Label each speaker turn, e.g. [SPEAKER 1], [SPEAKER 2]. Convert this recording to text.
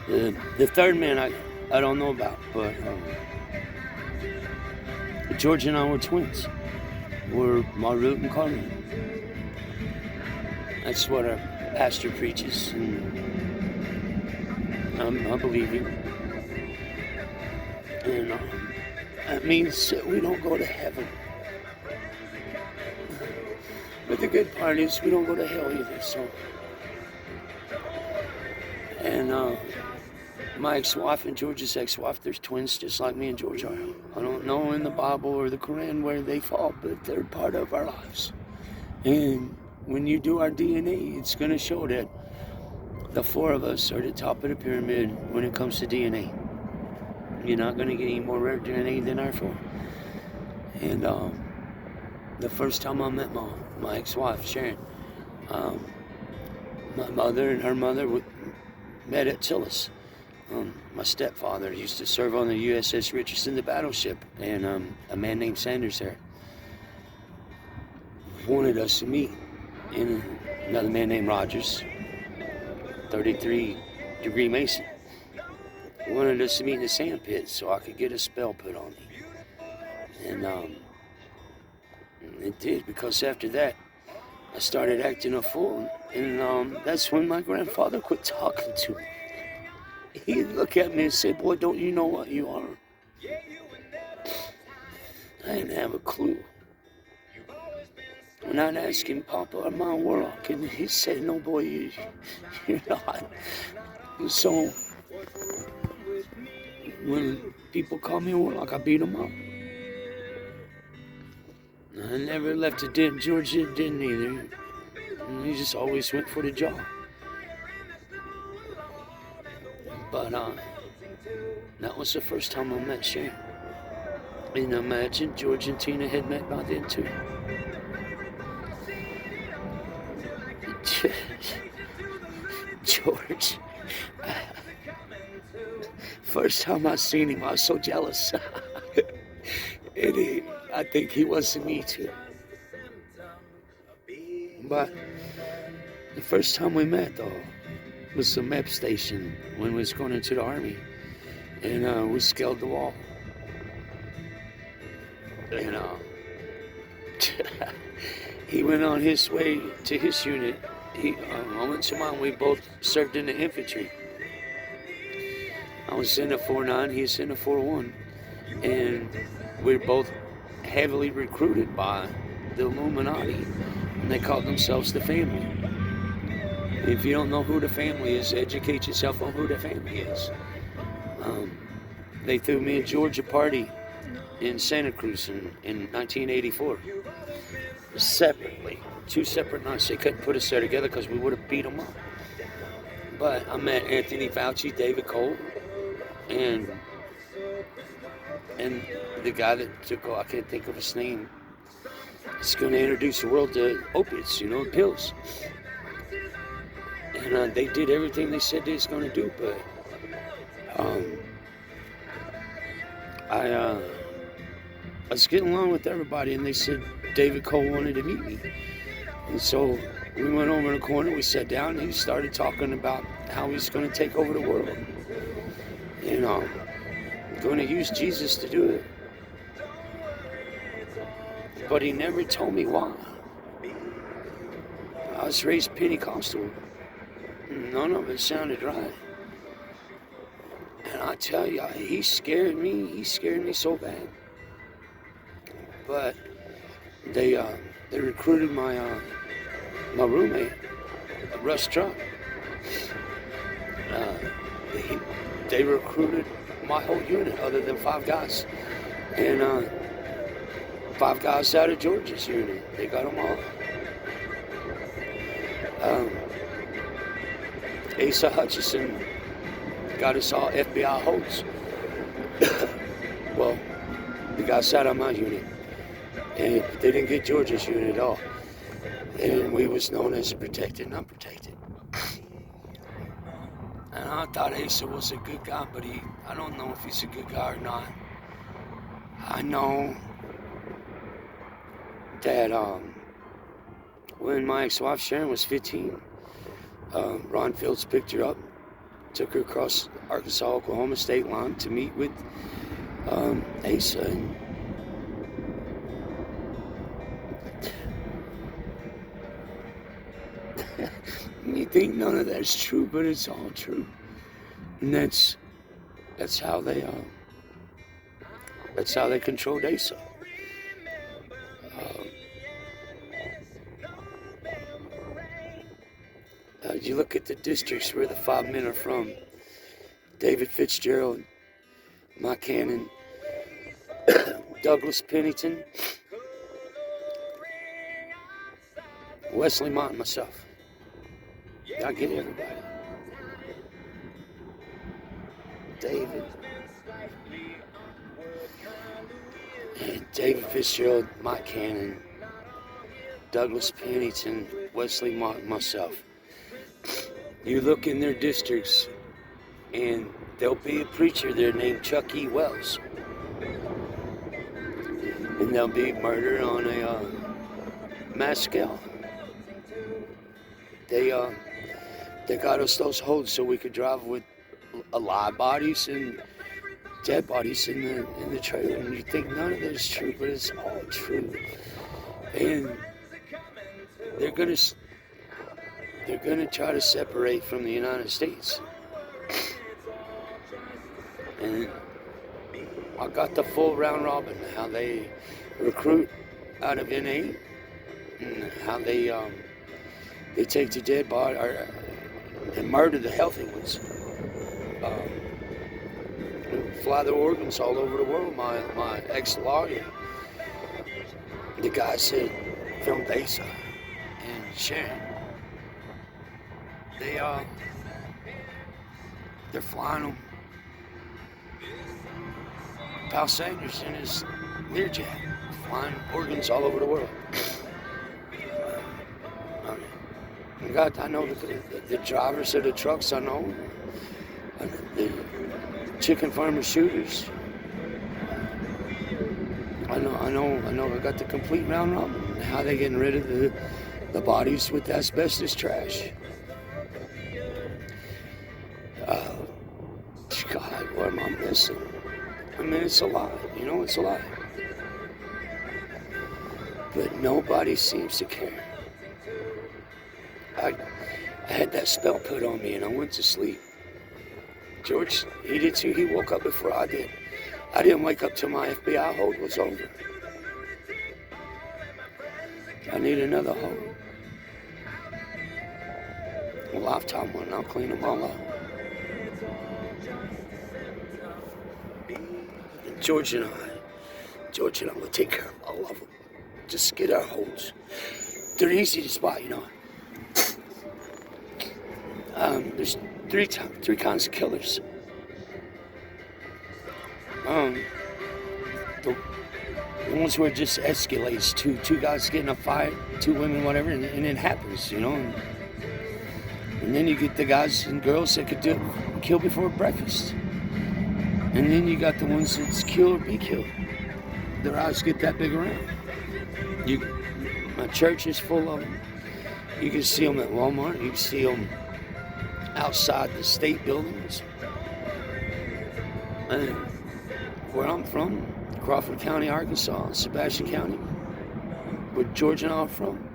[SPEAKER 1] The third man I don't know about, but George and I were twins. We're Marut and Karut. That's what our pastor preaches, and I believe him. And that means that we don't go to heaven. But the good part is we don't go to hell either. So, and my ex-wife and George's ex-wife, they're twins just like me and George are. I don't know in the Bible or the Quran where they fall, but they're part of our lives. And when you do our DNA, it's going to show that the four of us are the top of the pyramid when it comes to DNA. You're not going to get any more rare DNA than our four. And the first time I met my ex-wife, Sharon, my mother and her mother met at Tillis. My stepfather used to serve on the USS Richardson, the battleship, and a man named Sanders there wanted us to meet. And another man named Rogers, 33-degree Mason, wanted us to meet in the sand pit so I could get a spell put on me. And it did, because after that, I started acting a fool. And that's when my grandfather quit talking to me. He'd look at me and say, "Boy, don't you know what you are?" I didn't have a clue. When I'd ask him, "Papa, am I a warlock?" And he said, "No, boy, you're not." So when people call me a warlock, I beat them up. I never left a dent. George didn't either. And he just always went for the job. But that was the first time I met Sharon. And imagine George and Tina had met by then too. George. First time I seen him, I was so jealous. And I think he was to me too. But the first time we met, though, was the MEP station when we was going into the Army. And we scaled the wall. And he went on his way to his unit. I went to mine. We both served in the infantry. I was in a 4.9, he was in a 4.1. And we were both heavily recruited by the Illuminati. And they called themselves the family. If you don't know who the family is, educate yourself on who the family is. They threw me and George a party in Santa Cruz in 1984. Separately. 2 separate nights. They couldn't put us there together because we would have beat them up. But I met Anthony Fauci, David Cole, and the guy that I can't think of his name. He's going to introduce the world to opiates, pills. And they did everything they said they was going to do, but I was getting along with everybody, and they said David Cole wanted to meet me. And so we went over in the corner, we sat down, and he started talking about how he's going to take over the world. Going to use Jesus to do it. But he never told me why. I was raised Pentecostal. None of it sounded right. And I tell you, he scared me. He scared me so bad. But they recruited my roommate, Russ Truck. They recruited my whole unit other than 5 guys. And 5 guys out of George's unit. They got them all. Asa Hutchison got us all FBI holds. Well, the guys sat on my unit. And they didn't get George's unit at all. And we was known as protected and unprotected. And I thought Asa was a good guy, but I don't know if he's a good guy or not. I know that when my ex-wife Sharon was 15, Ron Fields picked her up, took her across Arkansas-Oklahoma state line to meet with Asa. And you think none of that's true, but it's all true. And that's how they controlled Asa. You look at the districts where the 5 men are from: David Fitzgerald, Mike Cannon, Douglas Pennington, Wesley Mott, and myself. I get everybody. David Fitzgerald, Mike Cannon, Douglas Pennington, Wesley Mott, and myself. You look in their districts, and there'll be a preacher there named Chuck E. Wells. And there'll be murder on a mass scale. They got us those holds so we could drive with alive bodies and dead bodies in the trailer. And you think none of that is true, but it's all true. And they're gonna try to separate from the United States. And I got the full round robin, how they recruit out of NA, and how they take the dead body and murder the healthy ones. Fly their organs all over the world. My ex-lawyer, the guy said from Besa and Sharon, they're flying them. Pal Sanders in his Learjet, flying organs all over the world. I know the drivers of the trucks. I know the chicken farmer shooters. I know. I got the complete round robin. How they getting rid of the bodies with asbestos trash. God, what am I missing? I mean, it's a lot. It's a lot. But nobody seems to care. I had that spell put on me and I went to sleep. George, he did too. He woke up before I did. I didn't wake up till my FBI hold was over. I need another hold. A lifetime one. I'll clean them all up. George and I will take care of all of them. Just get our holds. They're easy to spot, There's three kinds of killers. The ones where it just escalates. Two guys get in a fight, two women, whatever, and it happens, And then you get the guys and girls that could kill before breakfast. And then you got the ones that's kill or be killed. Their eyes get that big around. My church is full of them. You can see them at Walmart. You can see them outside the state buildings. And where I'm from, Crawford County, Arkansas, Sebastian County, where George and I are from,